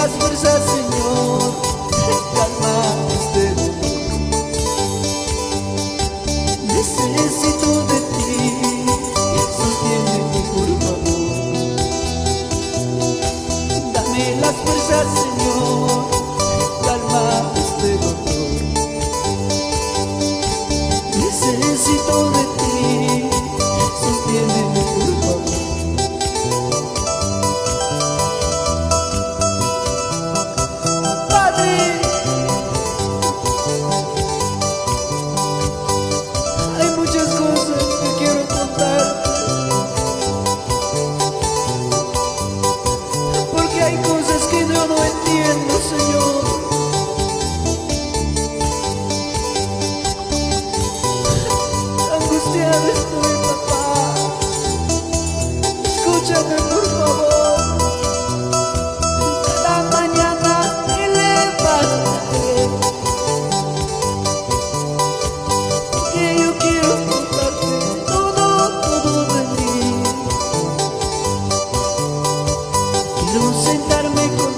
las fuerzas, Señor, calma este dolor. Necesito de ti, sostiéneme por favor. Dame las fuerzas, Señor, calma este dolor. Necesito de ti, sostiéneme por favor. Padre, hay muchas cosas que quiero contarte, porque hay cosas que yo no entiendo, Señor. Angustiado estoy, papá. Escúchame, por favor. Cada mañana me levantaré, que yo quiero contarte todo, todo de mí. Quiero sentarme con